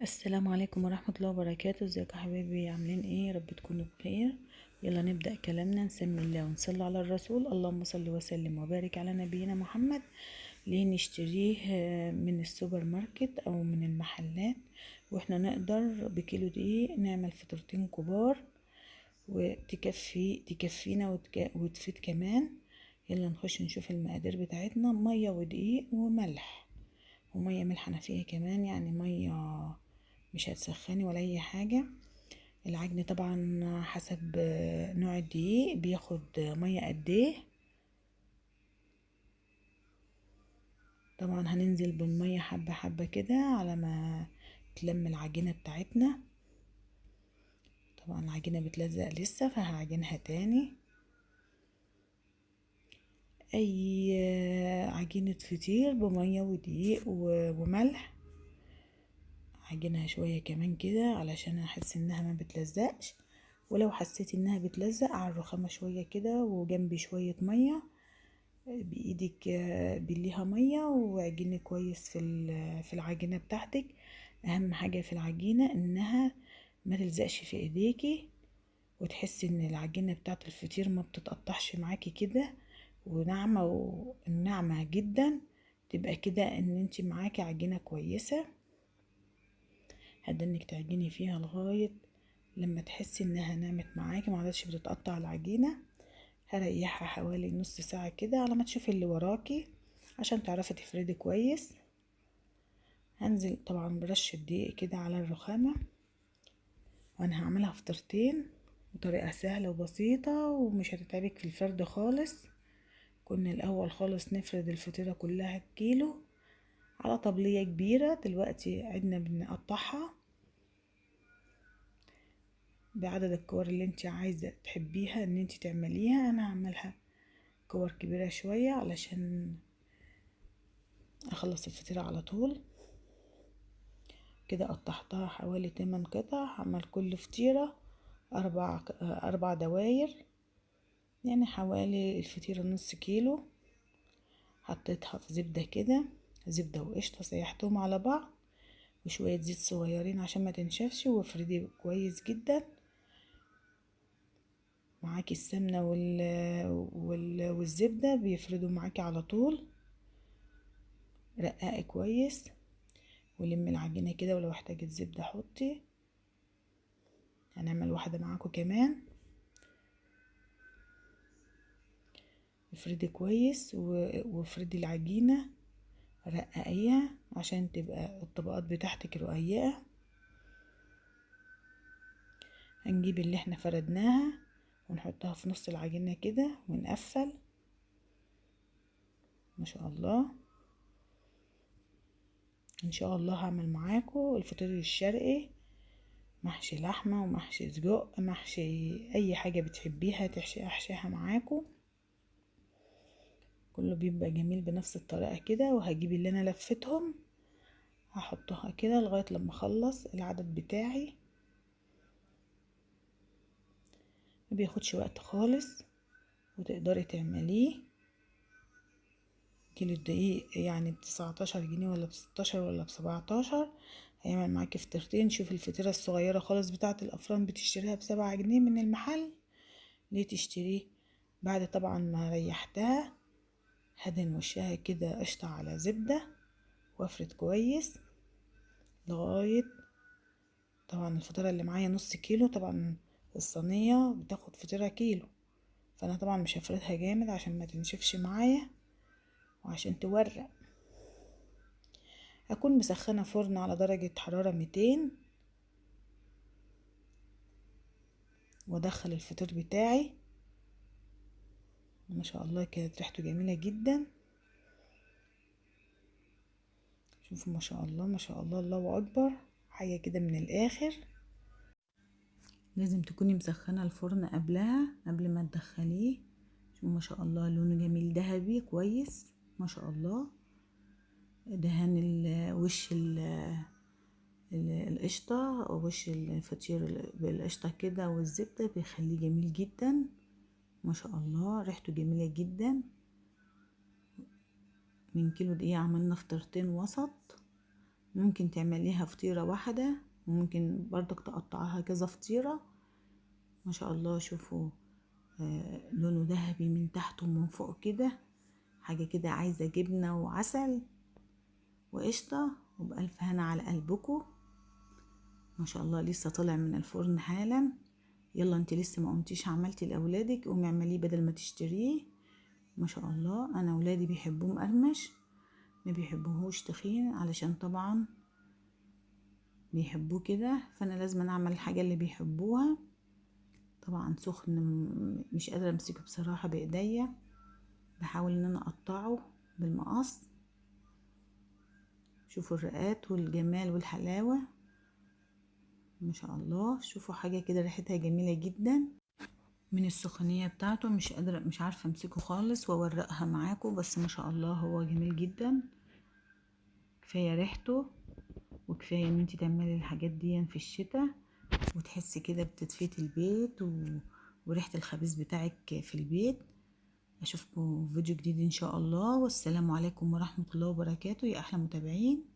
السلام عليكم ورحمة الله وبركاته. ازيكم يا حبايبي؟ عاملين ايه؟ يا رب تكونوا بخير. يلا نبدأ كلامنا. نسمي الله ونصلي على الرسول. اللهم صل وسلم وبارك على نبينا محمد. ليه نشتريه من السوبر ماركت او من المحلات، واحنا نقدر بكيلو دقيق نعمل فطيرتين كبار تكفينا وتفيد كمان. يلا نخش نشوف المقادير بتاعتنا. مية ودقيق وملح، ومية ملح حنفية كمان، يعني مية مش هتسخني ولا اي حاجة. العجن طبعا حسب نوع الدقيق بياخد مية قد ايه. طبعا هننزل بالمية حبة حبة كده على ما تلم العجينة بتاعتنا. طبعا العجينة بتلزق لسه فهعجنها تاني. اي عجينة فطير بمية ودقيق وملح. عجنها شوية كمان كده علشان احس انها ما بتلزقش، ولو حسيت انها بتلزق على الرخامة شوية كده وجنبي شوية مية بايدك، بليها مية وعجني كويس في العجينة بتاعتك. اهم حاجة في العجينة انها ما تلزقش في ايديكي، وتحسي ان العجينة بتاعت الفطير ما بتتقطعش معاكي كده، وناعمة وناعمة جدا. تبقى كده ان انت معاكي عجينة كويسة. هدنك تعجني فيها لغاية لما تحسي انها نعمت معاكي، ما عادش بتتقطع العجينة. هريحها حوالي نص ساعة كده على ما تشوفي اللي وراكي عشان تعرفي تفردي كويس. هنزل طبعا برش الدقيق كده على الرخامة، وانا هعملها فطرتين بطريقة سهلة وبسيطة ومش هتتعبك في الفرد خالص. كنا الاول خالص نفرد الفطيرة كلها كيلو على طبلية كبيرة، دلوقتي عدنا بنقطعها بعدد الكور اللي انت عايزة تحبيها ان انت تعمليها. انا هعملها كور كبيرة شوية علشان اخلص الفطيرة على طول. كده قطعتها حوالي 8 قطع، هعمل كل فطيرة اربع دواير، يعني حوالي الفطيرة نص كيلو. حطيتها في زبدة كده، زبدة وقشطة سيحتهم على بعض وشوية زيت صغيرين عشان ما تنشفش، وافردي كويس جدا. معاكي السمنة والزبدة بيفردوا معاكي على طول. رققي كويس ولمي العجينة كده، ولو احتاجت زبدة حطي. هنعمل واحدة معاكم كمان. افردي كويس وافردي العجينة، رققيها عشان تبقى الطبقات بتاعتك رقيقة. هنجيب اللي احنا فردناها ونحطها في نص العجينة كده ونقفل. ما شاء الله. ان شاء الله هعمل معاكم الفطير الشرقي، محشي لحمة ومحشي سجق، محشي اي حاجة بتحبيها احشيها معاكم. كله بيبقى جميل بنفس الطريقة كده. وهجيب اللي انا لفتهم هحطها كده لغاية لما اخلص العدد بتاعي. ما بياخدش وقت خالص وتقدري تعمليه. كيلو الدقيق يعني ب19 جنيه ولا ب16 ولا ب17، هيعمل معاكي فطيرتين. شوفي الفطيرة الصغيرة خالص بتاعة الأفران بتشتريها ب7 جنيه من المحل. ليه تشتريه؟ بعد طبعا ما ريحتها هدن وشها كده قشطة على زبدة وافرد كويس لغاية. طبعا الفطيرة اللي معايا نص كيلو، طبعا الصينية بتاخد فطيرة كيلو، فأنا طبعا مش هفردها جامد عشان ما تنشفش معايا وعشان تورق. هكون مسخنة فرن على درجة حرارة 200 وادخل الفطير بتاعي. ما شاء الله كانت ريحته جميلة جدا. شوفوا ما شاء الله ما شاء الله، الله اكبر، حاجة كده من الاخر. لازم تكوني مسخنة الفرن قبلها قبل ما تدخليه. شوفوا ما شاء الله لونه جميل ذهبي كويس ما شاء الله. دهان وش القشطة، وش الفطير بالقشطة كده والزبدة بيخليه جميل جدا ما شاء الله. ريحته جميلة جدا. من كيلو دقيق عملنا فطرتين وسط ممكن تعمليها فطيرة واحدة، وممكن برضك تقطعها كذا فطيرة. ما شاء الله شوفوا لونه ذهبي من تحت ومن فوق كده، حاجة كده عايزة جبنة وعسل وقشطة، وبألف هنا على قلبكم. ما شاء الله لسه طالع من الفرن حالا. يلا انت لسه ما قمتيش عملتي لاولادك، قومي اعمليه بدل ما تشتريه. ما شاء الله انا اولادي بيحبوه مقرمش، ما بيحبوهوش تخين، علشان طبعا بيحبوه كده، فانا لازم اعمل الحاجه اللي بيحبوها. طبعا سخن مش قادره امسكه بصراحه بايديا، بحاول ان انا اقطعه بالمقص. شوفوا الرقات والجمال والحلاوه، ما شاء الله. شوفوا حاجه كده ريحتها جميله جدا من السخونيه بتاعته، مش قادره مش عارفه امسكه خالص واورقها معاكم، بس ما شاء الله هو جميل جدا. كفايه ريحته، وكفايه ان انت تعملي الحاجات دي في الشتاء وتحسي كده بتدفئة البيت وريحه الخبيز بتاعك في البيت. اشوفكم في فيديو جديد ان شاء الله، والسلام عليكم ورحمه الله وبركاته يا احلى متابعين.